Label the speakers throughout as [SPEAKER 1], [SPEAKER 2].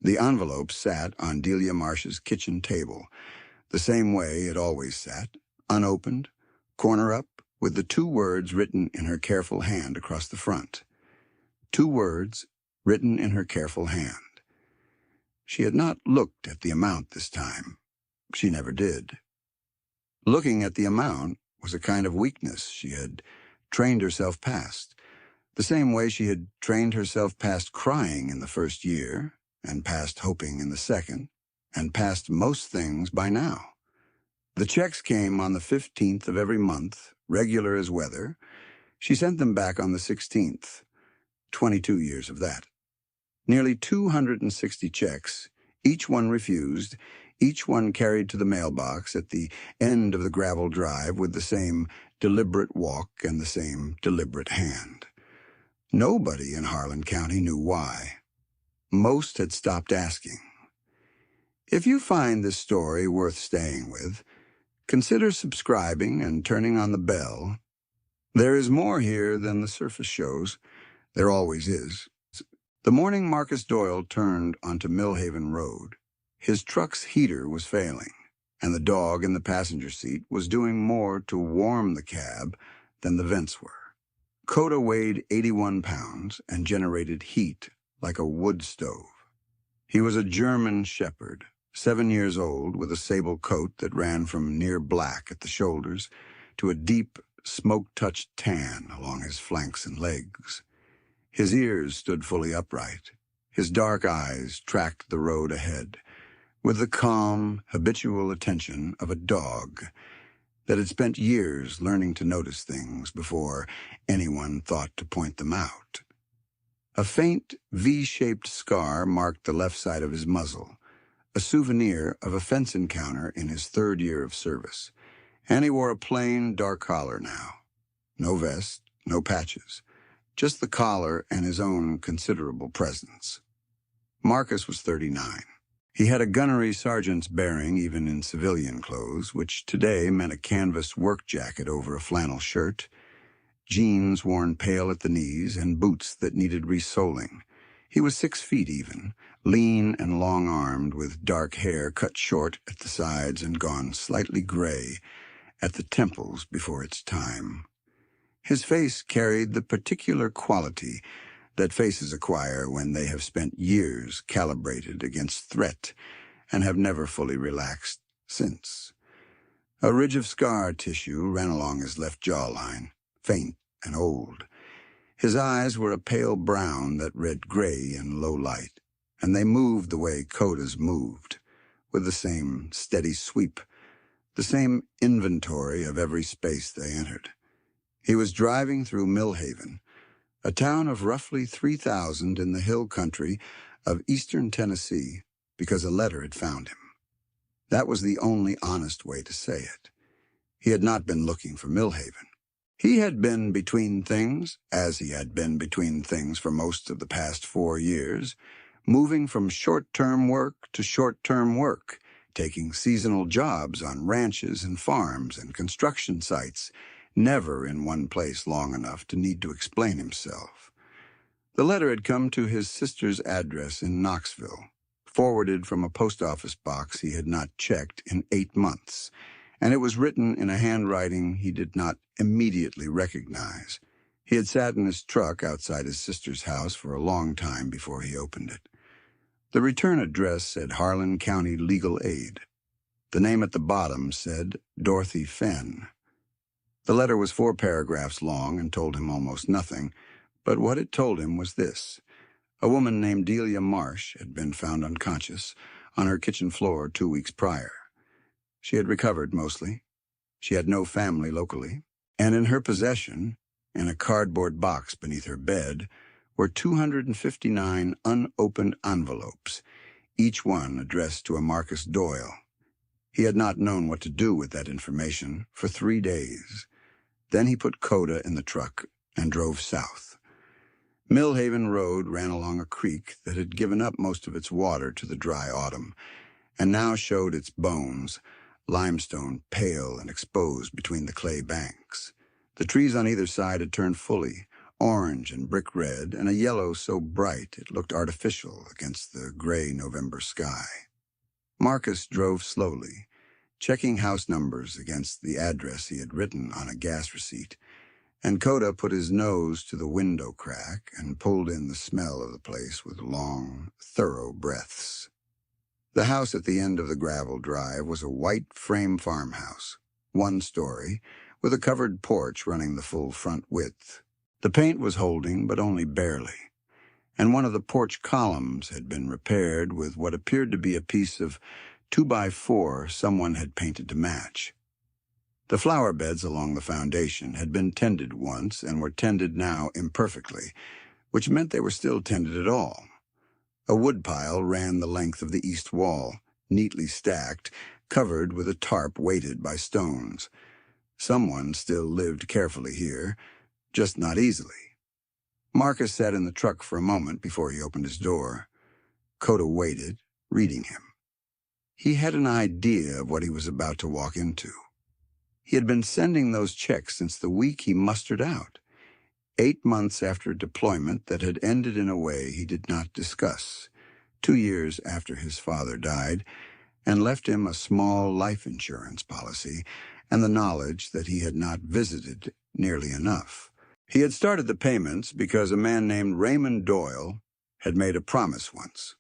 [SPEAKER 1] The envelope sat on Delia Marsh's kitchen table, the same way it always sat, unopened, corner up, with the 2 words written in her careful hand across the front. 2 words written in her careful hand. She had not looked at the amount this time. She never did. Looking at the amount was a kind of weakness she had trained herself past, the same way she had trained herself past crying in the first year, and past hoping in the second, and past most things by now. The checks came on the 15th of every month, regular as weather. She sent them back on the 16th. 22 years of that. Nearly 260 checks, each one refused, each one carried to the mailbox at the end of the gravel drive with the same deliberate walk and the same deliberate hand. Nobody in Harlan County knew why. Most had stopped asking. If you find this story worth staying with, consider subscribing and turning on the bell. There is more here than the surface shows. There always is. The morning Marcus Doyle turned onto Millhaven Road, his truck's heater was failing, and the dog in the passenger seat was doing more to warm the cab than the vents were. Coda weighed 81 pounds and generated heat like a wood stove. He was a German shepherd, 7 years old, with a sable coat that ran from near black at the shoulders to a deep, smoke-touched tan along his flanks and legs. His ears stood fully upright. His dark eyes tracked the road ahead, with the calm, habitual attention of a dog that had spent years learning to notice things before anyone thought to point them out. A faint, V-shaped scar marked the left side of his muzzle, a souvenir of a fence encounter in his 3rd year of service, and he wore a plain, dark collar now. No vest, no patches, just the collar and his own considerable presence. Marcus was 39. He had a gunnery sergeant's bearing even in civilian clothes, which today meant a canvas work jacket over a flannel shirt, jeans worn pale at the knees, and boots that needed resoling. He was 6 feet even, lean and long-armed, with dark hair cut short at the sides and gone slightly gray at the temples before its time. His face carried the particular quality that faces acquire when they have spent years calibrated against threat and have never fully relaxed since. A ridge of scar tissue ran along his left jawline, faint and old. His eyes were a pale brown that read gray in low light, and they moved the way Coda's moved, with the same steady sweep, the same inventory of every space they entered. He was driving through Millhaven, a town of roughly 3,000 in the hill country of eastern Tennessee, because a letter had found him. That was the only honest way to say it. He had not been looking for Millhaven. He had been between things, as he had been between things for most of the past 4 years, moving from short-term work to short-term work, taking seasonal jobs on ranches and farms and construction sites, never in one place long enough to need to explain himself. The letter had come to his sister's address in Knoxville, forwarded from a post office box he had not checked in 8 months, and it was written in a handwriting he did not immediately recognize. He had sat in his truck outside his sister's house for a long time before he opened it. The return address said Harlan County Legal Aid. The name at the bottom said Dorothy Fenn. The letter was 4 paragraphs long and told him almost nothing, but what it told him was this. A woman named Delia Marsh had been found unconscious on her kitchen floor 2 weeks prior. She had recovered mostly. She had no family locally, and in her possession, in a cardboard box beneath her bed, were 259 unopened envelopes, each one addressed to a Marcus Doyle. He had not known what to do with that information for 3 days. Then he put Coda in the truck and drove south. Millhaven Road ran along a creek that had given up most of its water to the dry autumn, and now showed its bones, limestone pale and exposed between the clay banks. The trees on either side had turned fully, orange and brick red, and a yellow so bright it looked artificial against the gray November sky. Marcus drove slowly, checking house numbers against the address he had written on a gas receipt, and Coda put his nose to the window crack and pulled in the smell of the place with long, thorough breaths. The house at the end of the gravel drive was a white frame farmhouse, 1 story, with a covered porch running the full front width. The paint was holding, but only barely, and one of the porch columns had been repaired with what appeared to be a piece of 2x4 someone had painted to match. The flower beds along the foundation had been tended once and were tended now imperfectly, which meant they were still tended at all. A woodpile ran the length of the east wall, neatly stacked, covered with a tarp weighted by stones. Someone still lived carefully here, just not easily. Marcus sat in the truck for a moment before he opened his door. Coda waited, reading him. He had an idea of what he was about to walk into. He had been sending those checks since the week he mustered out, 8 months after a deployment that had ended in a way he did not discuss, 2 years after his father died, and left him a small life insurance policy and the knowledge that he had not visited nearly enough. He had started the payments because a man named Raymond Doyle had made a promise once.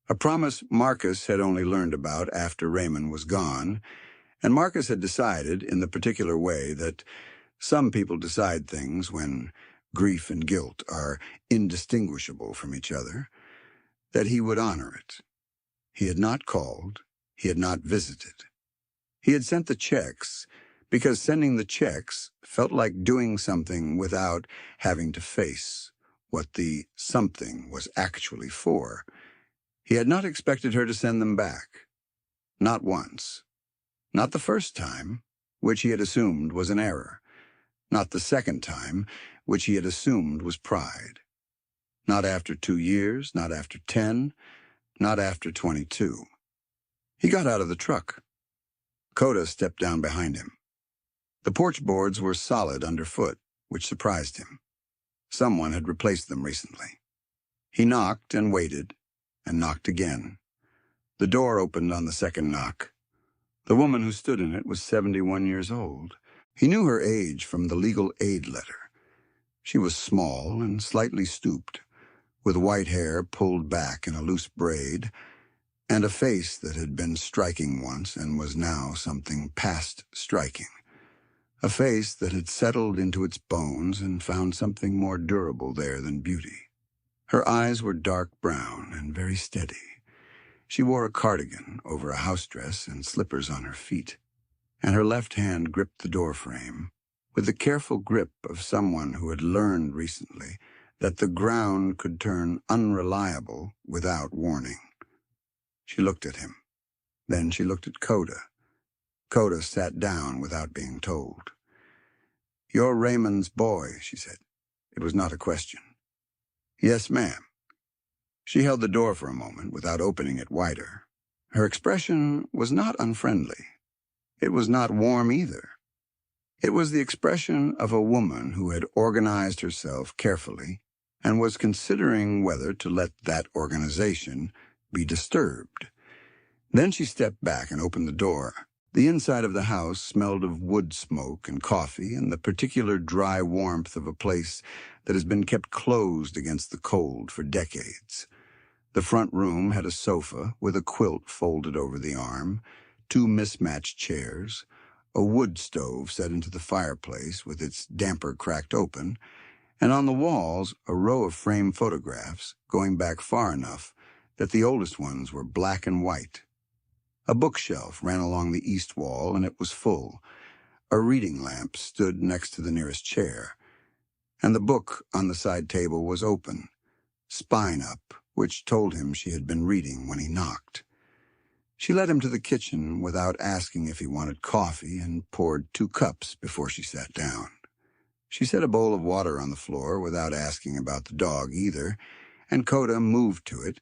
[SPEAKER 1] A promise Marcus had only learned about after Raymond was gone, and Marcus had decided, in the particular way that some people decide things when grief and guilt are indistinguishable from each other, that he would honor it. He had not called, he had not visited. He had sent the checks because sending the checks felt like doing something without having to face what the something was actually for. He had not expected her to send them back. Not once. Not the first time, which he had assumed was an error. Not the second time, which he had assumed was pride. Not after 2 years, not after 10, not after 22. He got out of the truck. Coda stepped down behind him. The porch boards were solid underfoot, which surprised him. Someone had replaced them recently. He knocked and waited, and knocked again. The door opened on the second knock. The woman who stood in it was 71 years old. He knew her age from the legal aid letter. She was small and slightly stooped, with white hair pulled back in a loose braid, and a face that had been striking once and was now something past striking. A face that had settled into its bones and found something more durable there than beauty. Her eyes were dark brown and very steady. She wore a cardigan over a house dress and slippers on her feet, and her left hand gripped the doorframe with the careful grip of someone who had learned recently that the ground could turn unreliable without warning. She looked at him. Then she looked at Coda. Coda sat down without being told. "You're Raymond's boy," she said. It was not a question. "Yes, ma'am." She held the door for a moment without opening it wider. Her expression was not unfriendly. It was not warm either. It was the expression of a woman who had organized herself carefully and was considering whether to let that organization be disturbed. Then she stepped back and opened the door. The inside of the house smelled of wood smoke and coffee and the particular dry warmth of a place that has been kept closed against the cold for decades. The front room had a sofa with a quilt folded over the arm, 2 mismatched chairs, a wood stove set into the fireplace with its damper cracked open, and on the walls a row of framed photographs going back far enough that the oldest ones were black and white. A bookshelf ran along the east wall, and it was full. A reading lamp stood next to the nearest chair, and the book on the side table was open, spine up, which told him she had been reading when he knocked. She led him to the kitchen without asking if he wanted coffee and poured 2 cups before she sat down. She set a bowl of water on the floor without asking about the dog either, and Coda moved to it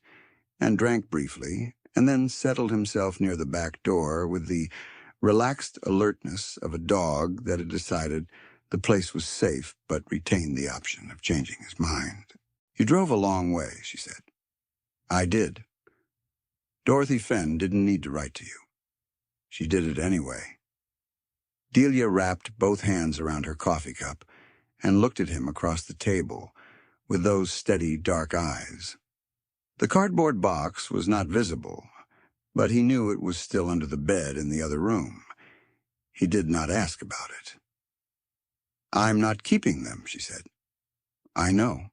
[SPEAKER 1] and drank briefly, and then settled himself near the back door with the relaxed alertness of a dog that had decided The place was safe, but retained the option of changing his mind. "You drove a long way," she said. "I did. Dorothy Fenn didn't need to write to you. She did it anyway." Delia wrapped both hands around her coffee cup and looked at him across the table with those steady, dark eyes. The cardboard box was not visible, but he knew it was still under the bed in the other room. He did not ask about it. "I'm not keeping them," she said. "I know.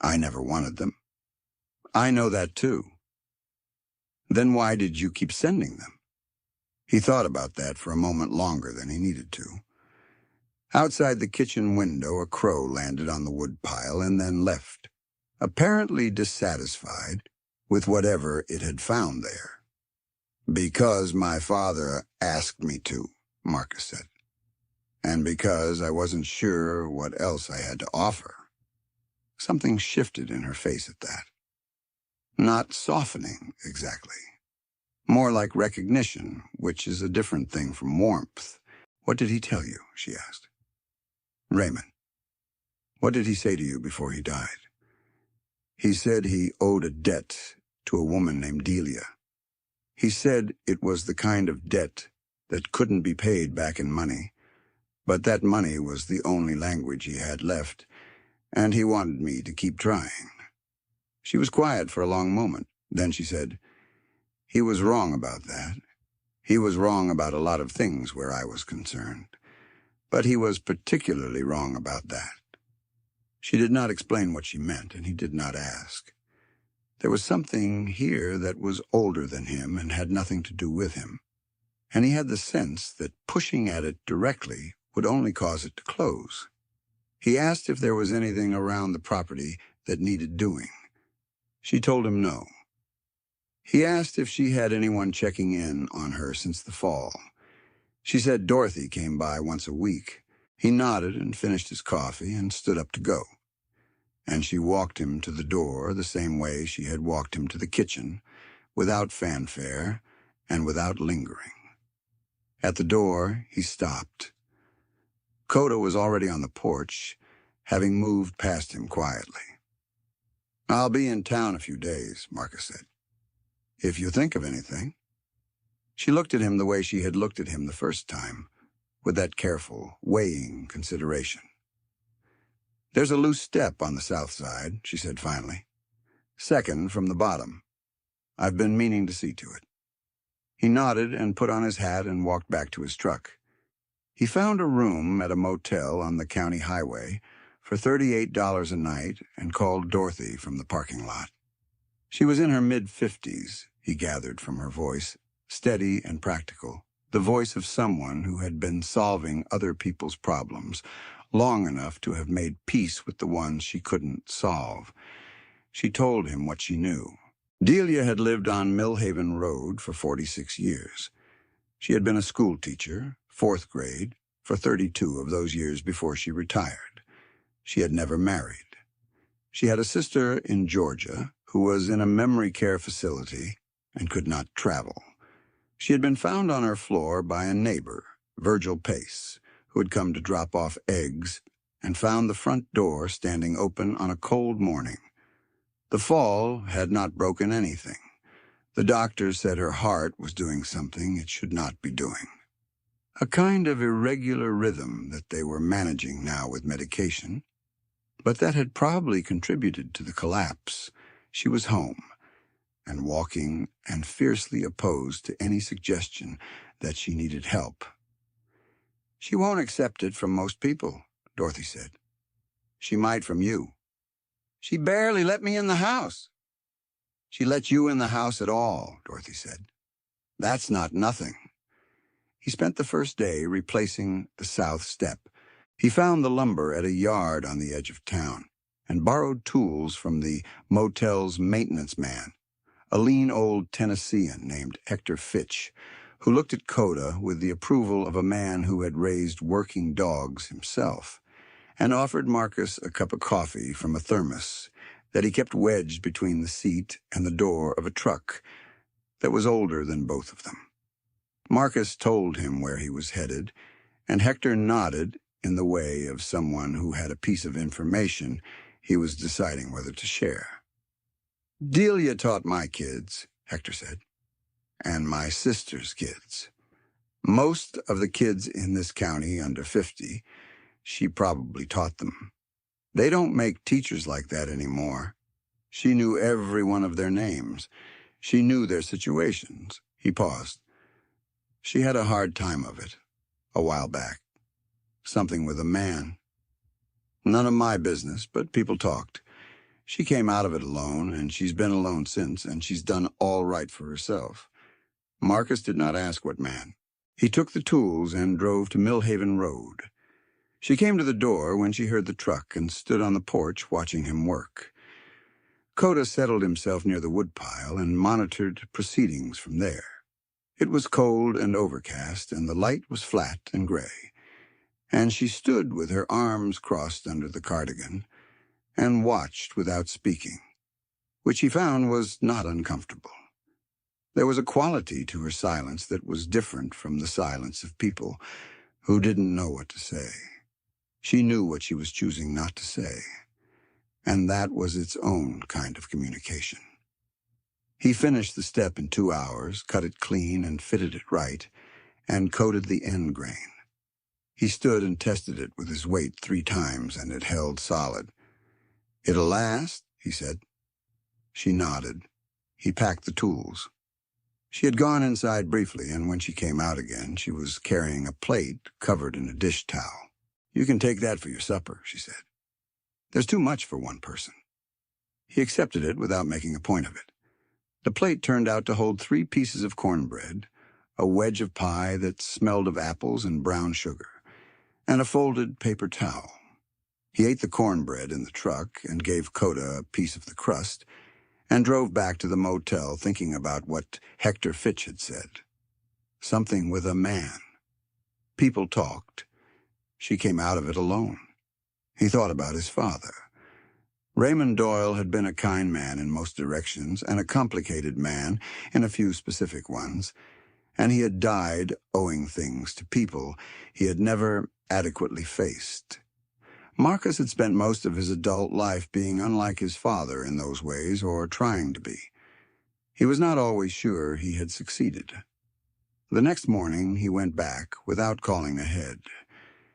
[SPEAKER 1] I never wanted them." "I know that too." "Then why did you keep sending them?" He thought about that for a moment longer than he needed to. Outside the kitchen window, a crow landed on the woodpile and then left, apparently dissatisfied with whatever it had found there. "Because my father asked me to," Marcus said. "And because I wasn't sure what else I had to offer." Something shifted in her face at that. Not softening, exactly. More like recognition, which is a different thing from warmth. "What did he tell you?" she asked. "Raymond. What did he say to you before he died?" "He said he owed a debt to a woman named Delia. He said it was the kind of debt that couldn't be paid back in money, but that money was the only language he had left, and he wanted me to keep trying." She was quiet for a long moment. Then she said, "He was wrong about that. He was wrong about a lot of things where I was concerned, but he was particularly wrong about that." She did not explain what she meant, and he did not ask. There was something here that was older than him and had nothing to do with him, and he had the sense that pushing at it directly would only cause it to close. He asked if there was anything around the property that needed doing. She told him no. He asked if she had anyone checking in on her since the fall. She said Dorothy came by once a week. He nodded and finished his coffee and stood up to go. And she walked him to the door the same way she had walked him to the kitchen, without fanfare and without lingering. At the door, he stopped. Coda was already on the porch, having moved past him quietly. "I'll be in town a few days," Marcus said. "If you think of anything." She looked at him the way she had looked at him the first time, with that careful, weighing consideration. "There's a loose step on the south side," she said finally. "Second from the bottom. I've been meaning to see to it." He nodded and put on his hat and walked back to his truck. He found a room at a motel on the county highway for $38 a night and called Dorothy from the parking lot. She was in her mid-50s, he gathered from her voice, steady and practical, the voice of someone who had been solving other people's problems long enough to have made peace with the ones she couldn't solve. She told him what she knew. Delia had lived on Millhaven Road for 46 years. She had been a school teacher, 4th grade, for 32 of those years before she retired. She had never married. She had a sister in Georgia who was in a memory care facility and could not travel. She had been found on her floor by a neighbor, Virgil Pace, who had come to drop off eggs and found the front door standing open on a cold morning. The fall had not broken anything. The doctor said her heart was doing something it should not be doing. A kind of irregular rhythm that they were managing now with medication, but that had probably contributed to the collapse. She was home, and walking and fiercely opposed to any suggestion that she needed help. "She won't accept it from most people," Dorothy said. "She might from you." "She barely let me in the house." "She let you in the house at all," Dorothy said. "That's not nothing." He spent the first day replacing the south step. He found the lumber at a yard on the edge of town and borrowed tools from the motel's maintenance man, a lean old Tennessean named Hector Fitch, who looked at Coda with the approval of a man who had raised working dogs himself, and offered Marcus a cup of coffee from a thermos that he kept wedged between the seat and the door of a truck that was older than both of them. Marcus told him where he was headed, and Hector nodded in the way of someone who had a piece of information he was deciding whether to share. "Delia taught my kids," Hector said, "and my sister's kids. Most of the kids in this county under 50, she probably taught them. They don't make teachers like that anymore. She knew every one of their names. She knew their situations." He paused. "She had a hard time of it, a while back. Something with a man. None of my business, but people talked. She came out of it alone, and she's been alone since, and she's done all right for herself. Marcus did not ask what man. He took the tools and drove to Millhaven Road. She came to the door when she heard the truck and stood on the porch watching him work. Coda settled himself near the woodpile and monitored proceedings from there. It was cold and overcast, and the light was flat and gray, and she stood with her arms crossed under the cardigan and watched without speaking, which he found was not uncomfortable. There was a quality to her silence that was different from the silence of people who didn't know what to say. She knew what she was choosing not to say, and that was its own kind of communication. He finished the step in 2 hours, cut it clean and fitted it right, and coated the end grain. He stood and tested it with his weight 3 times, and it held solid. "It'll last," he said. She nodded. He packed the tools. She had gone inside briefly, and when she came out again, she was carrying a plate covered in a dish towel. "You can take that for your supper," she said. "There's too much for one person." He accepted it without making a point of it. The plate turned out to hold 3 pieces of cornbread, a wedge of pie that smelled of apples and brown sugar, and a folded paper towel. He ate the cornbread in the truck and gave Coda a piece of the crust, and drove back to the motel thinking about what Hector Fitch had said. Something with a man. People talked. She came out of it alone. He thought about his father. Raymond Doyle had been a kind man in most directions and a complicated man in a few specific ones, and he had died owing things to people he had never adequately faced. Marcus had spent most of his adult life being unlike his father in those ways, or trying to be. He was not always sure he had succeeded. The next morning he went back without calling ahead.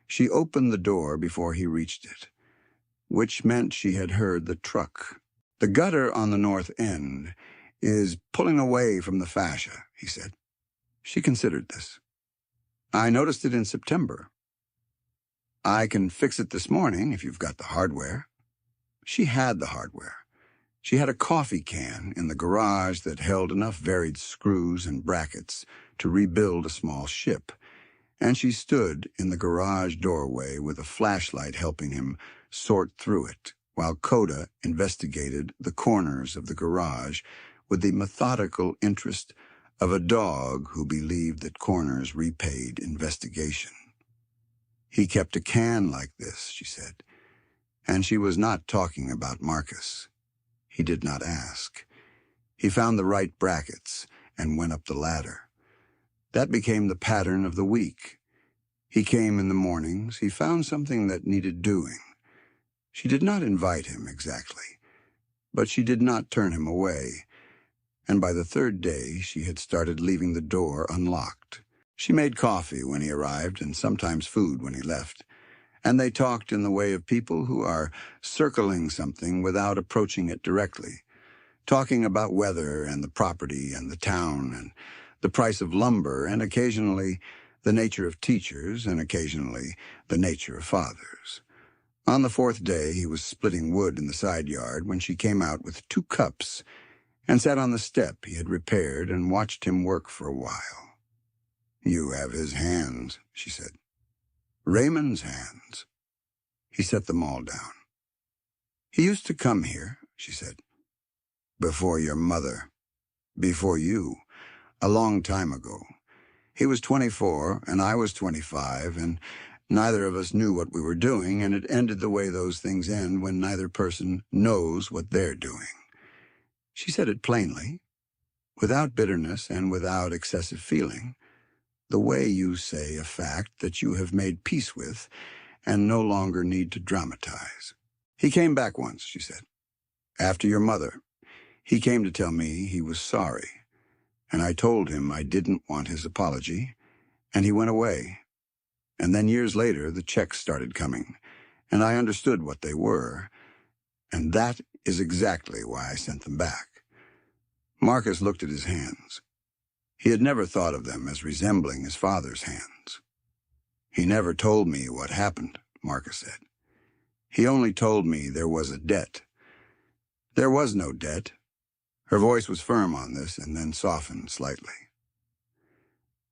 [SPEAKER 1] She opened the door before he reached it, which meant she had heard the truck. "The gutter on the north end is pulling away from the fascia," he said. She considered this. "I noticed it in September. I can fix it this morning if you've got the hardware." She had the hardware. She had a coffee can in the garage that held enough varied screws and brackets to rebuild a small ship, and she stood in the garage doorway with a flashlight helping him sort through it, while Coda investigated the corners of the garage with the methodical interest of a dog who believed that corners repaid investigation. "He kept a can like this," she said, and she was not talking about Marcus. He did not ask. He found the right brackets and went up the ladder. That became the pattern of the week. He came in the mornings. He found something that needed doing. She did not invite him exactly, but she did not turn him away, and by the 3rd day she had started leaving the door unlocked. She made coffee when he arrived and sometimes food when he left, and they talked in the way of people who are circling something without approaching it directly, talking about weather and the property and the town and the price of lumber and occasionally the nature of teachers and occasionally the nature of fathers. On the 4th day he was splitting wood in the side yard when she came out with 2 cups and sat on the step he had repaired and watched him work for a while. "You have his hands," she said. "Raymond's hands." He set them all down. "He used to come here," she said. "Before your mother. Before you. A long time ago. He was 24, and I was 25, and neither of us knew what we were doing, and it ended the way those things end when neither person knows what they're doing." She said it plainly, without bitterness and without excessive feeling, the way you say a fact that you have made peace with and no longer need to dramatize. He came back once, she said. After your mother, he came to tell me he was sorry, and I told him I didn't want his apology, and he went away. And then years later, the checks started coming, and I understood what they were, and that is exactly why I sent them back. Marcus looked at his hands. He had never thought of them as resembling his father's hands. He never told me what happened, Marcus said. He only told me there was a debt. There was no debt. Her voice was firm on this and then softened slightly.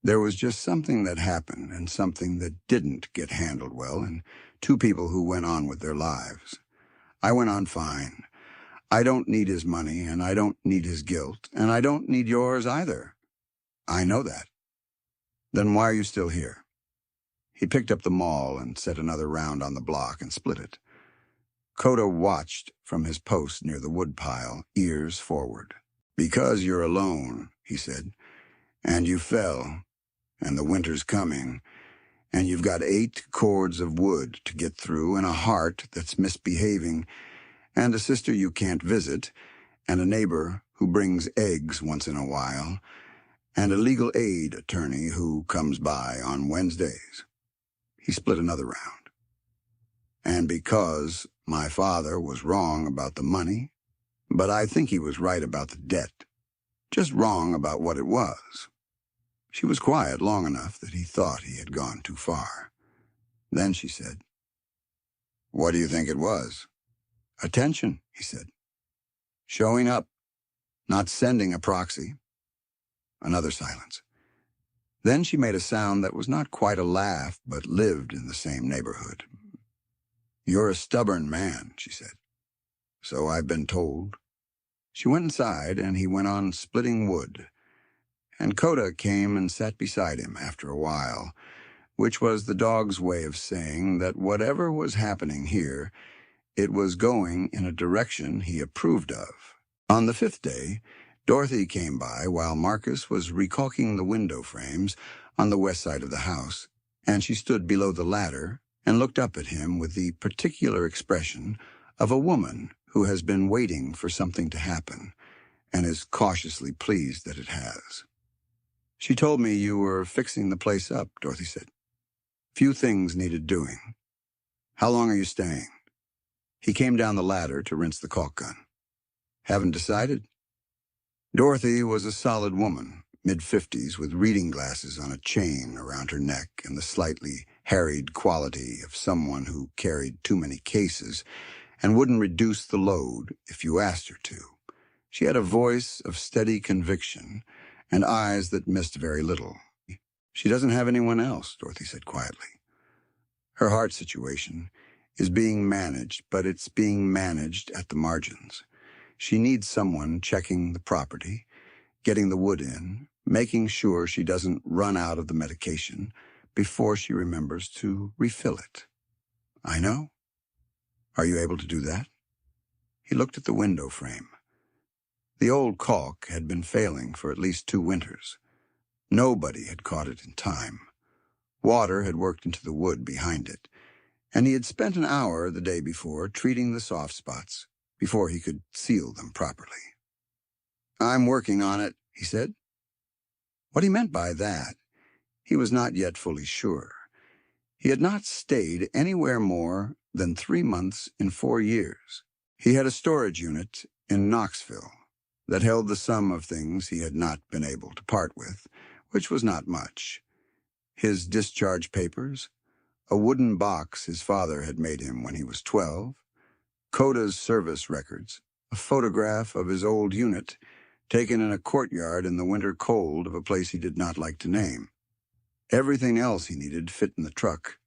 [SPEAKER 1] There was just something that happened and something that didn't get handled well, and two people who went on with their lives. I went on fine. I don't need his money, and I don't need his guilt, and I don't need yours either. I know that. Then why are you still here? He picked up the maul and set another round on the block and split it. Kota watched from his post near the woodpile, ears forward. Because you're alone, he said, and you fell, and the winter's coming, and you've got 8 cords of wood to get through, and a heart that's misbehaving, and a sister you can't visit, and a neighbor who brings eggs once in a while, and a legal aid attorney who comes by on Wednesdays. He split another round. And because my father was wrong about the money, but I think he was right about the debt, just wrong about what it was. She was quiet long enough that he thought he had gone too far. Then she said, "What do you think it was?" "Attention," he said. "Showing up, not sending a proxy." Another silence. Then she made a sound that was not quite a laugh, but lived in the same neighborhood. "You're a stubborn man," she said. "So I've been told." She went inside, and he went on splitting wood. And Kota came and sat beside him after a while, which was the dog's way of saying that whatever was happening here, it was going in a direction he approved of. On the 5th day, Dorothy came by while Marcus was recalking the window frames on the west side of the house, and she stood below the ladder and looked up at him with the particular expression of a woman who has been waiting for something to happen and is cautiously pleased that it has. "She told me you were fixing the place up," Dorothy said. "Few things needed doing. How long are you staying?" He came down the ladder to rinse the caulk gun. "Haven't decided?" Dorothy was a solid woman, mid-50s, with reading glasses on a chain around her neck and the slightly harried quality of someone who carried too many cases and wouldn't reduce the load if you asked her to. She had a voice of steady conviction and eyes that missed very little. "She doesn't have anyone else," Dorothy said quietly. "Her heart situation is being managed, but it's being managed at the margins. She needs someone checking the property, getting the wood in, making sure she doesn't run out of the medication before she remembers to refill it." "I know. Are you able to do that?" He looked at the window frame. The old caulk had been failing for at least 2 winters. Nobody had caught it in time. Water had worked into the wood behind it, and he had spent an hour the day before treating the soft spots before he could seal them properly. "I'm working on it," he said. What he meant by that, he was not yet fully sure. He had not stayed anywhere more than 3 months in 4 years. He had a storage unit in Knoxville that held the sum of things he had not been able to part with, which was not much. His discharge papers, a wooden box his father had made him when he was 12, Kota's service records, a photograph of his old unit taken in a courtyard in the winter cold of a place he did not like to name. Everything else he needed fit in the truck.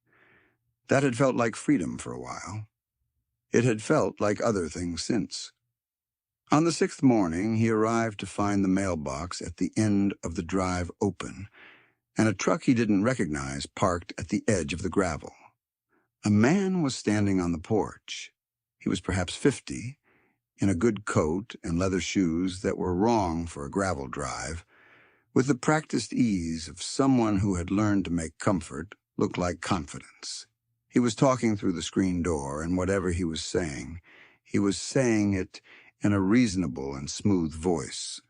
[SPEAKER 1] That had felt like freedom for a while. It had felt like other things since. On the 6th morning, he arrived to find the mailbox at the end of the drive open, and a truck he didn't recognize parked at the edge of the gravel. A man was standing on the porch. He was perhaps 50, in a good coat and leather shoes that were wrong for a gravel drive, with the practiced ease of someone who had learned to make comfort look like confidence. He was talking through the screen door, and whatever he was saying it in a reasonable and smooth voice.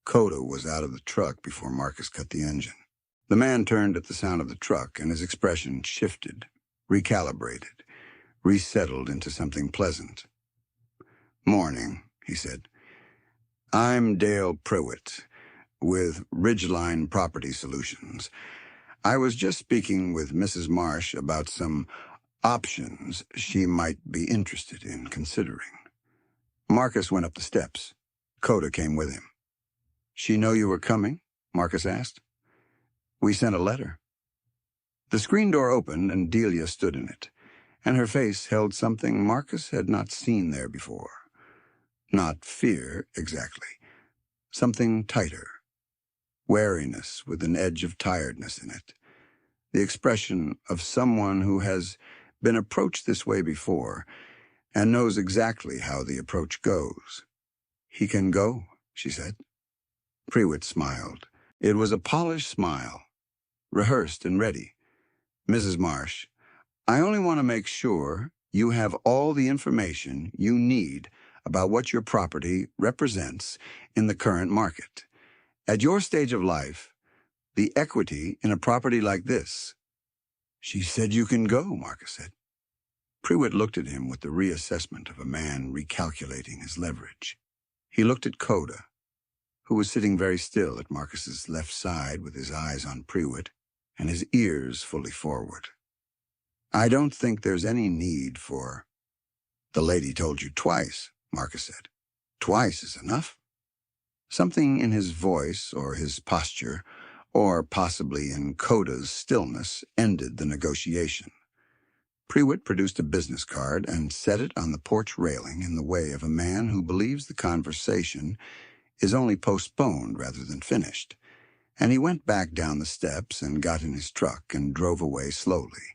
[SPEAKER 1] Coda was out of the truck before Marcus cut the engine. The man turned at the sound of the truck, and his expression shifted, recalibrated, resettled into something pleasant. "Morning," he said. "I'm Dale Prewitt with Ridgeline Property Solutions. I was just speaking with Mrs. Marsh about some options she might be interested in considering." Marcus went up the steps. Coda came with him. "She know you were coming?" Marcus asked. "We sent a letter." The screen door opened and Delia stood in it, and her face held something Marcus had not seen there before. Not fear, exactly. Something tighter. Wariness with an edge of tiredness in it. The expression of someone who has been approached this way before and knows exactly how the approach goes. "He can go," she said. Prewitt smiled. It was a polished smile, rehearsed and ready. "Mrs. Marsh, I only want to make sure you have all the information you need about what your property represents in the current market. At your stage of life, the equity in a property like this—" "She said you can go," Marcus said. Prewitt looked at him with the reassessment of a man recalculating his leverage. He looked at Coda, who was sitting very still at Marcus's left side with his eyes on Prewitt and his ears fully forward. "I don't think there's any need for—" "The lady told you twice," Marcus said. "Twice is enough." Something in his voice or his posture, or possibly in Coda's stillness, ended the negotiation. Prewitt produced a business card and set it on the porch railing in the way of a man who believes the conversation is only postponed rather than finished, and he went back down the steps and got in his truck and drove away slowly,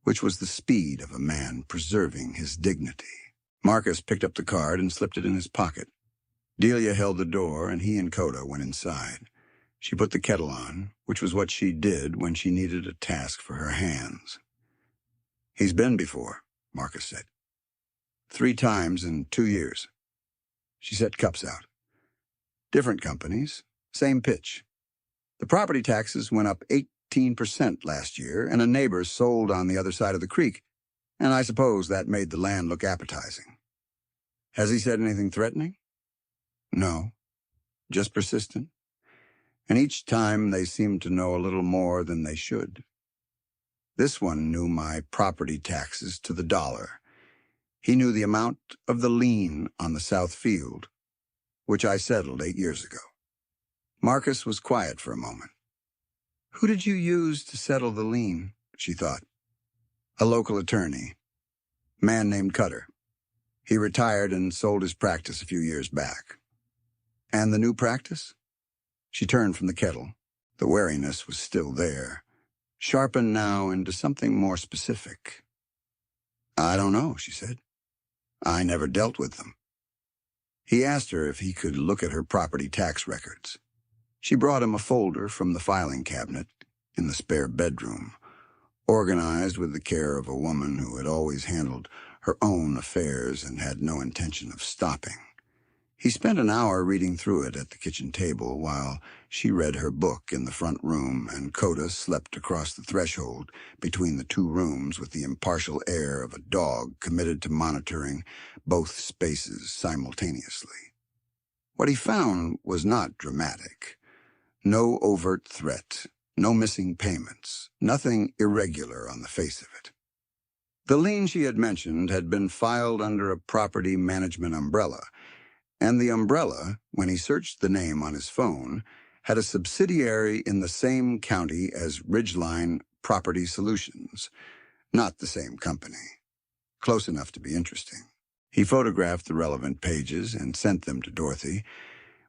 [SPEAKER 1] which was the speed of a man preserving his dignity. Marcus picked up the card and slipped it in his pocket. Delia held the door, and he and Coda went inside. She put the kettle on, which was what she did when she needed a task for her hands. "He's been before," Marcus said. 3 times in 2 years. She set cups out. "Different companies, same pitch. The property taxes went up 18% last year, and a neighbor sold on the other side of the creek, and I suppose that made the land look appetizing." "Has he said anything threatening?" "No, just persistent. And each time they seem to know a little more than they should. This one knew my property taxes to the dollar. He knew the amount of the lien on the south field, which I settled 8 years ago." Marcus was quiet for a moment. "Who did you use to settle the lien?" she thought. "A local attorney. Man named Cutter. He retired and sold his practice a few years back." "And the new practice?" She turned from the kettle. The wariness was still there, sharpened now into something more specific. "I don't know," she said. "I never dealt with them." He asked her if he could look at her property tax records. She brought him a folder from the filing cabinet in the spare bedroom, organized with the care of a woman who had always handled her own affairs and had no intention of stopping. He spent an hour reading through it at the kitchen table while she read her book in the front room, and Coda slept across the threshold between the 2 rooms with the impartial air of a dog committed to monitoring both spaces simultaneously. What he found was not dramatic. No overt threat, no missing payments, nothing irregular on the face of it. The lien she had mentioned had been filed under a property management umbrella, and the umbrella, when he searched the name on his phone, had a subsidiary in the same county as Ridgeline Property Solutions, not the same company. Close enough to be interesting. He photographed the relevant pages and sent them to Dorothy,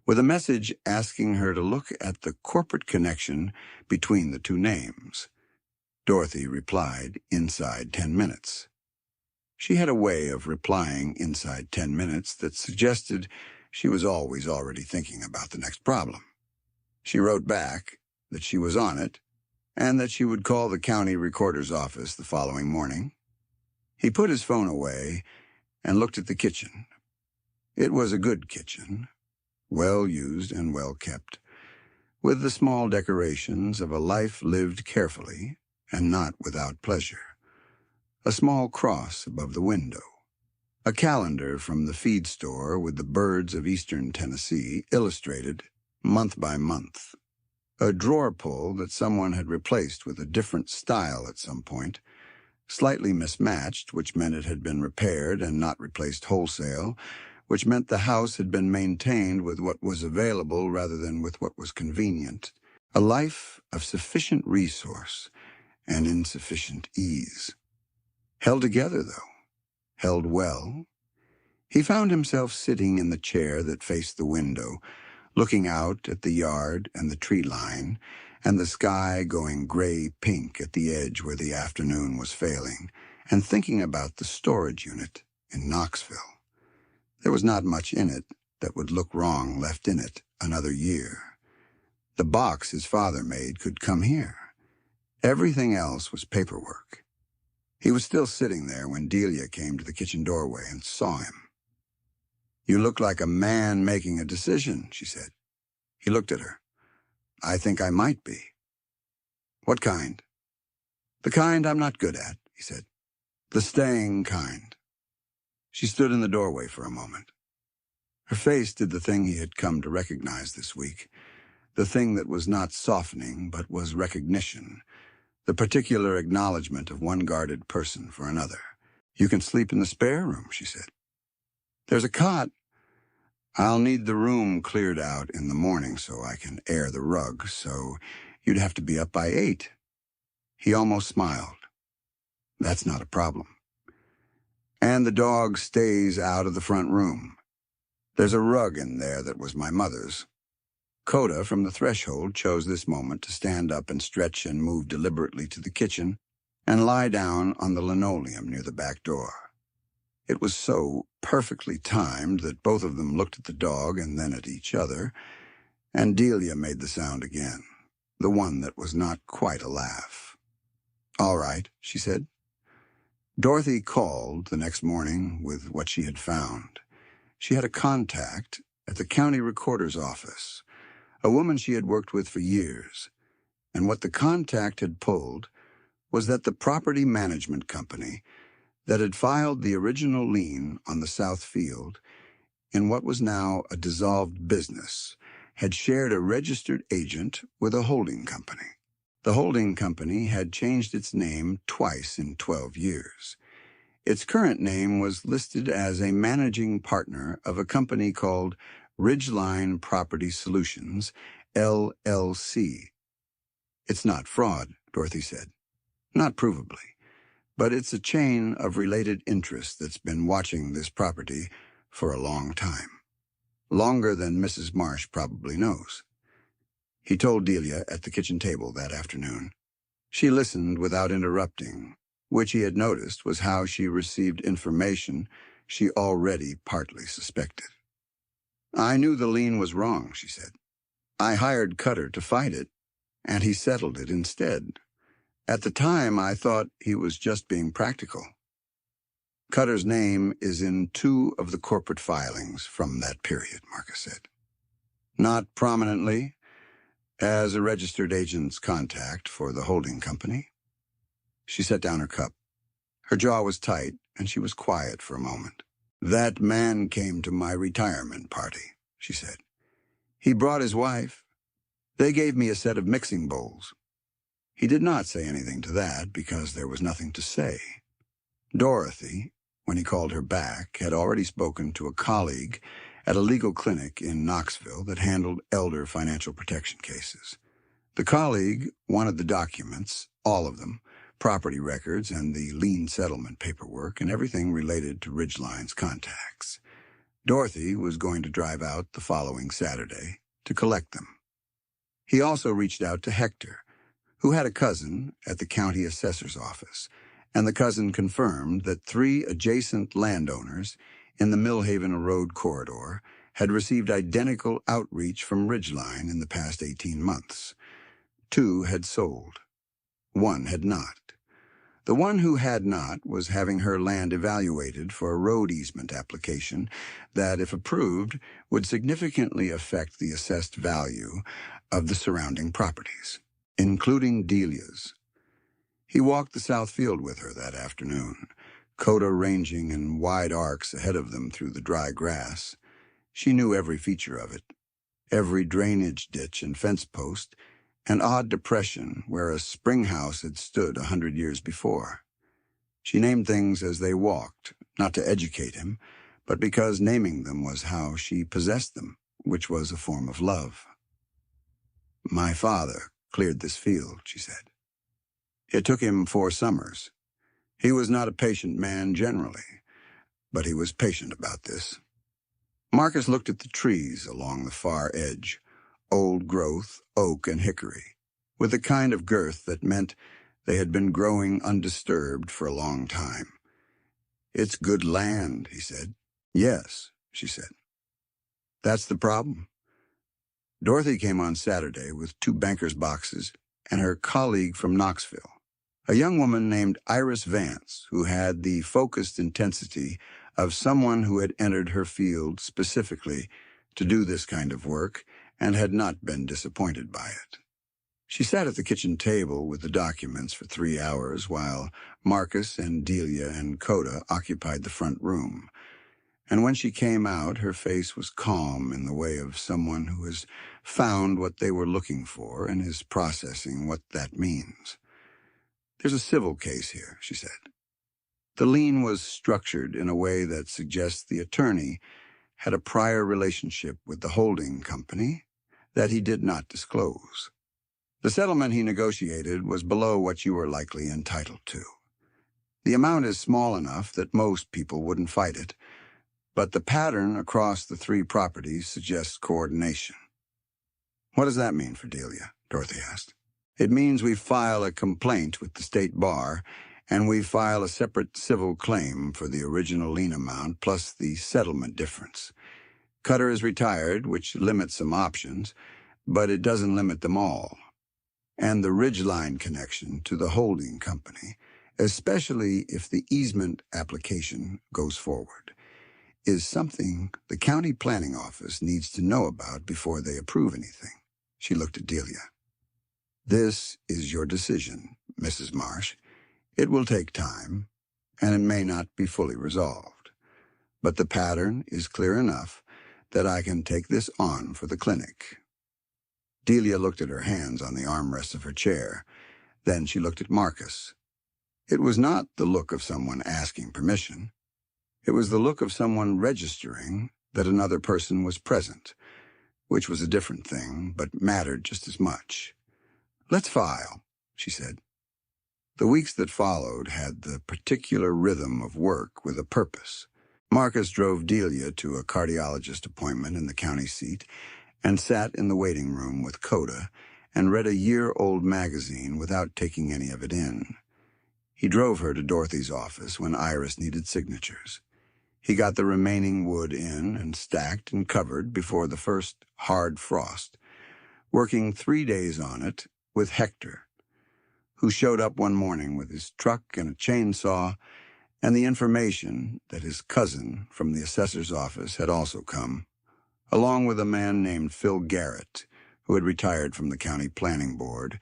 [SPEAKER 1] with a message asking her to look at the corporate connection between the 2 names. Dorothy replied inside 10 minutes. She had a way of replying inside 10 minutes that suggested she was always already thinking about the next problem. She wrote back that she was on it and that she would call the county recorder's office the following morning He put his phone away and looked at the kitchen. It was a good kitchen, well used and well kept, with the small decorations of a life lived carefully and not without pleasure. A small cross above the window. A calendar from the feed store with the birds of eastern Tennessee illustrated month by month. A drawer pull that someone had replaced with a different style at some point, slightly mismatched, which meant it had been repaired and not replaced wholesale, which meant the house had been maintained with what was available rather than with what was convenient. A life of sufficient resource and insufficient ease. Held together, though. Held well. He found himself sitting in the chair that faced the window, looking out at the yard and the tree line, and the sky going gray-pink at the edge where the afternoon was failing, and thinking about the storage unit in Knoxville. There was not much in it that would look wrong left in it another year. The box his father made could come here. Everything else was paperwork. He was still sitting there when Delia came to the kitchen doorway and saw him. "You look like a man making a decision," she said. He looked at her. "I think I might be." "What kind?" "The kind I'm not good at," he said. "The staying kind." She stood in the doorway for a moment. Her face did the thing he had come to recognize this week, the thing that was not softening but was recognition, the particular acknowledgement of one guarded person for another. "You can sleep in the spare room," she said. "There's a cot." "I'll need the room cleared out in the morning so I can air the rug, so you'd have to be up by 8. He almost smiled. "That's not a problem." "And the dog stays out of the front room. There's a rug in there that was my mother's." Coda, from the threshold, chose this moment to stand up and stretch and move deliberately to the kitchen and lie down on the linoleum near the back door. It was so perfectly timed that both of them looked at the dog and then at each other, and Delia made the sound again, the one that was not quite a laugh. "All right," she said. Dorothy called the next morning with what she had found. She had a contact at the county recorder's office, a woman she had worked with for years, and what the contact had pulled was that the property management company that had filed the original lien on the South Field in what was now a dissolved business had shared a registered agent with a holding company. The holding company had changed its name twice in 12 years. Its current name was listed as a managing partner of a company called Ridgeline Property Solutions, LLC. "It's not fraud," Dorothy said. "Not provably. But it's a chain of related interests that's been watching this property for a long time. Longer than Mrs. Marsh probably knows." He told Delia at the kitchen table that afternoon. She listened without interrupting, which he had noticed was how she received information she already partly suspected. "I knew the lien was wrong," she said. "I hired Cutter to fight it, and he settled it instead. At the time, I thought he was just being practical." "Cutter's name is in 2 of the corporate filings from that period," Marcus said. "Not prominently, as a registered agent's contact for the holding company." She set down her cup. Her jaw was tight, and she was quiet for a moment. "That man came to my retirement party," she said. "He brought his wife. They gave me a set of mixing bowls." He did not say anything to that because there was nothing to say. Dorothy, when he called her back, had already spoken to a colleague at a legal clinic in Knoxville that handled elder financial protection cases. The colleague wanted the documents, all of them, property records and the lien settlement paperwork and everything related to Ridgeline's contacts. Dorothy was going to drive out the following Saturday to collect them. He also reached out to Hector, who had a cousin at the county assessor's office, and the cousin confirmed that 3 adjacent landowners in the Millhaven Road corridor had received identical outreach from Ridgeline in the past 18 months. 2 had sold. 1 had not. The one who had not was having her land evaluated for a road easement application that, if approved, would significantly affect the assessed value of the surrounding properties, including Delia's. He walked the south field with her that afternoon, Coda ranging in wide arcs ahead of them through the dry grass. She knew every feature of it, every drainage ditch and fence post, an odd depression where a spring house had stood 100 years before. She named things as they walked, not to educate him, but because naming them was how she possessed them, which was a form of love. "My father cleared this field," she said. "It took him 4 summers. He was not a patient man generally, but he was patient about this." Marcus looked at the trees along the far edge, old growth, oak and hickory, with the kind of girth that meant they had been growing undisturbed for a long time. "It's good land," he said. "Yes," she said. "That's the problem." Dorothy came on Saturday with 2 banker's boxes and her colleague from Knoxville, a young woman named Iris Vance, who had the focused intensity of someone who had entered her field specifically to do this kind of work and had not been disappointed by it. She sat at the kitchen table with the documents for 3 hours while Marcus and Delia and Coda occupied the front room. And when she came out, her face was calm in the way of someone who has found what they were looking for and is processing what that means. "There's a civil case here," she said. The lien was structured in a way that suggests the attorney had a prior relationship with the holding company that he did not disclose. The settlement he negotiated was below what you were likely entitled to. The amount is small enough that most people wouldn't fight it, but the pattern across the 3 properties suggests coordination. "What does that mean for Delia?" Dorothy asked. "It means we file a complaint with the state bar, and we file a separate civil claim for the original lien amount plus the settlement difference. Cutter is retired, which limits some options, but it doesn't limit them all. And the ridgeline connection to the holding company, especially if the easement application goes forward, is something the county planning office needs to know about before they approve anything." She looked at Delia. "This is your decision, Mrs. Marsh. It will take time, and it may not be fully resolved. But the pattern is clear enough that I can take this on for the clinic." Delia looked at her hands on the armrests of her chair. Then she looked at Marcus. It was not the look of someone asking permission. It was the look of someone registering that another person was present, which was a different thing, but mattered just as much. "Let's file," she said. The weeks that followed had the particular rhythm of work with a purpose. Marcus drove Delia to a cardiologist appointment in the county seat and sat in the waiting room with Coda and read a year-old magazine without taking any of it in. He drove her to Dorothy's office when Iris needed signatures. He got the remaining wood in and stacked and covered before the first hard frost, working 3 days on it with Hector, who showed up one morning with his truck and a chainsaw and the information that his cousin from the assessor's office had also come, along with a man named Phil Garrett, who had retired from the county planning board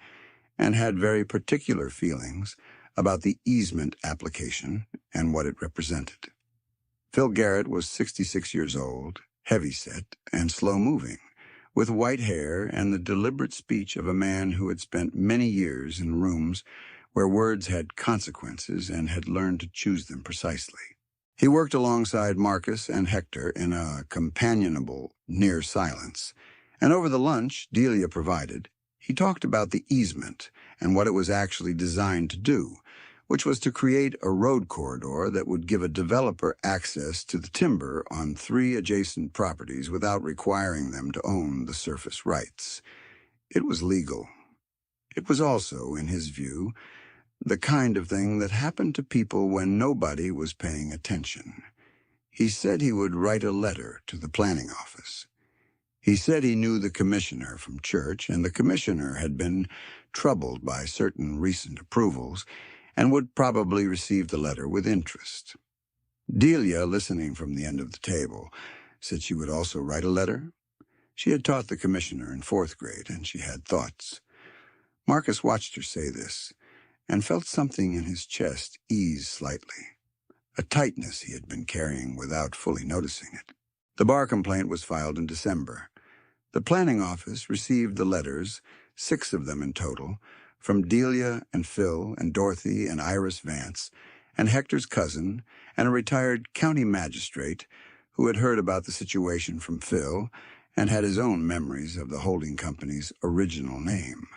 [SPEAKER 1] and had very particular feelings about the easement application and what it represented. Phil Garrett was 66 years old, heavy-set and slow-moving, with white hair and the deliberate speech of a man who had spent many years in rooms where words had consequences and had learned to choose them precisely. He worked alongside Marcus and Hector in a companionable near silence, and over the lunch Delia provided, he talked about the easement and what it was actually designed to do, which was to create a road corridor that would give a developer access to the timber on 3 adjacent properties without requiring them to own the surface rights. It was legal. It was also, in his view, the kind of thing that happened to people when nobody was paying attention. He said he would write a letter to the planning office. He said he knew the commissioner from church, and the commissioner had been troubled by certain recent approvals, and would probably receive the letter with interest. Delia, listening from the end of the table, said she would also write a letter. She had taught the commissioner in 4th grade, and she had thoughts. Marcus watched her say this, and felt something in his chest ease slightly, a tightness he had been carrying without fully noticing it. The bar complaint was filed in December. The planning office received the letters, 6 of them in total, from Delia and Phil and Dorothy and Iris Vance, and Hector's cousin, and a retired county magistrate who had heard about the situation from Phil and had his own memories of the holding company's original name.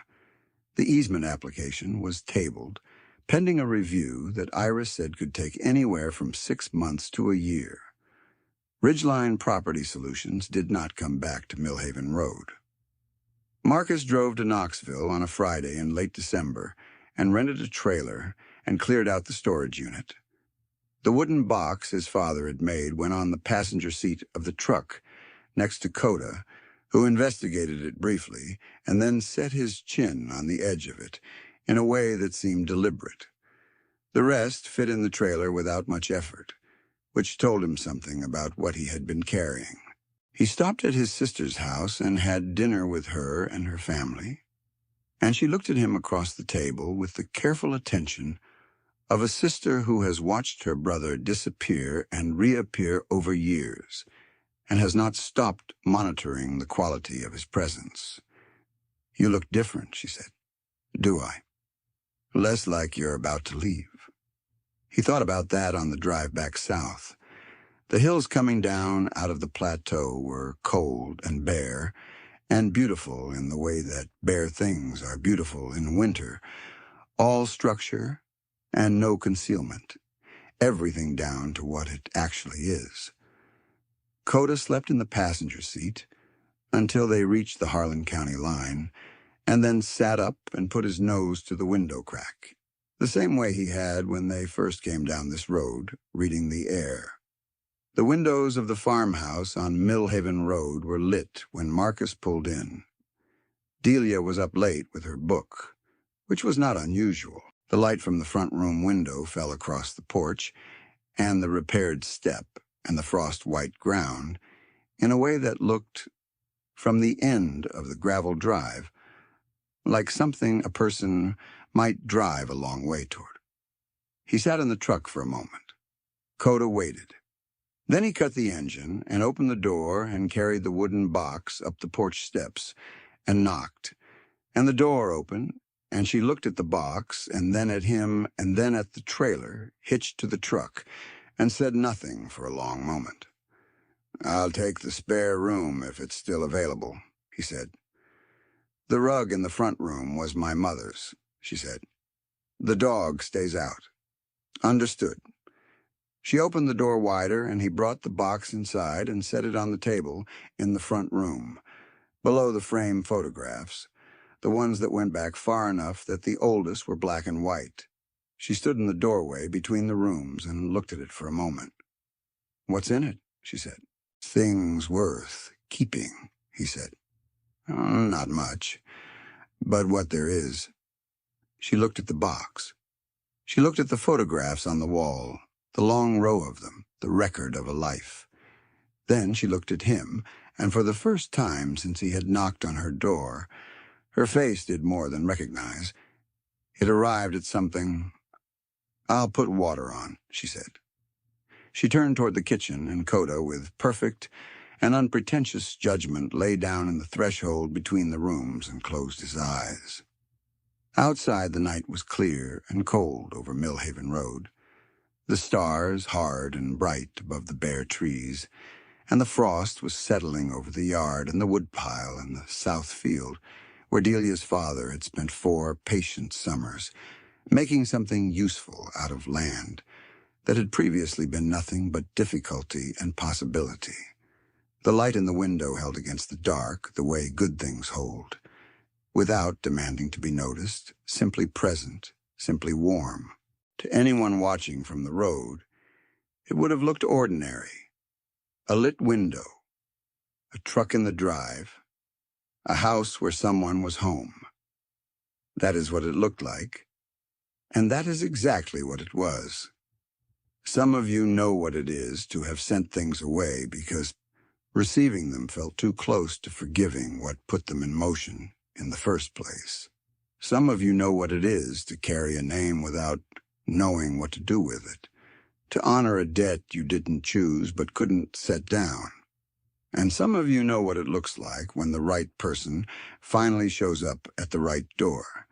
[SPEAKER 1] The easement application was tabled, pending a review that Iris said could take anywhere from 6 months to a year. Ridgeline Property Solutions did not come back to Millhaven Road. Marcus drove to Knoxville on a Friday in late December and rented a trailer and cleared out the storage unit. The wooden box his father had made went on the passenger seat of the truck next to Coda, who investigated it briefly and then set his chin on the edge of it in a way that seemed deliberate. The rest fit in the trailer without much effort, which told him something about what he had been carrying. He stopped at his sister's house and had dinner with her and her family, and she looked at him across the table with the careful attention of a sister who has watched her brother disappear and reappear over years, and has not stopped monitoring the quality of his presence. "You look different," she said. "Do I?" "Less like you're about to leave." He thought about that on the drive back south. The hills coming down out of the plateau were cold and bare, and beautiful in the way that bare things are beautiful in winter. All structure and no concealment, everything down to what it actually is. Coda slept in the passenger seat until they reached the Harlan County line, and then sat up and put his nose to the window crack, the same way he had when they first came down this road, reading the air. The windows of the farmhouse on Millhaven Road were lit when Marcus pulled in. Delia was up late with her book, which was not unusual. The light from the front room window fell across the porch and the repaired step and the frost-white ground in a way that looked, from the end of the gravel drive, like something a person might drive a long way toward. He sat in the truck for a moment. Coda waited. Then he cut the engine and opened the door and carried the wooden box up the porch steps and knocked. And the door opened, and she looked at the box and then at him and then at the trailer hitched to the truck and said nothing for a long moment. "I'll take the spare room if it's still available," he said. "The rug in the front room was my mother's," she said. "The dog stays out." "Understood." She opened the door wider, and he brought the box inside and set it on the table in the front room, below the frame photographs, the ones that went back far enough that the oldest were black and white. She stood in the doorway between the rooms and looked at it for a moment. "What's in it?" she said. "Things worth keeping," he said. "Not much, but what there is." She looked at the box. She looked at the photographs on the wall, the long row of them, the record of a life. Then she looked at him, and for the first time since he had knocked on her door, her face did more than recognize. It arrived at something. "I'll put water on," she said. She turned toward the kitchen, and Coda, with perfect and unpretentious judgment, lay down in the threshold between the rooms and closed his eyes. Outside the night was clear and cold over Millhaven Road, the stars hard and bright above the bare trees, and the frost was settling over the yard and the woodpile in the south field, where Delia's father had spent 4 patient summers, making something useful out of land that had previously been nothing but difficulty and possibility. The light in the window held against the dark the way good things hold, without demanding to be noticed, simply present, simply warm. To anyone watching from the road, it would have looked ordinary. A lit window, a truck in the drive, a house where someone was home. That is what it looked like, And that is exactly what it was. Some of you know what it is to have sent things away because receiving them felt too close to forgiving what put them in motion in the first place. Some of you know what it is to carry a name without knowing what to do with it, to honor a debt you didn't choose but couldn't set down. And some of you know what it looks like when the right person finally shows up at the right door,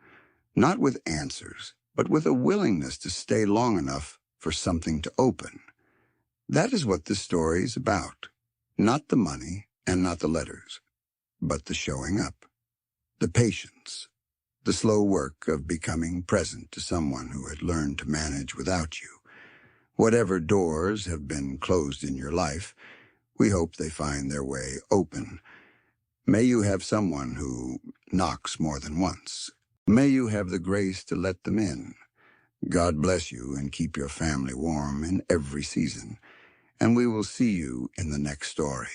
[SPEAKER 1] not with answers, but with a willingness to stay long enough for something to open. That is what this story is about. Not the money and not the letters, but the showing up, the patience, the slow work of becoming present to someone who had learned to manage without you. Whatever doors have been closed in your life, we hope they find their way open. May you have someone who knocks more than once. May you have the grace to let them in. God bless you and keep your family warm in every season. And we will see you in the next story.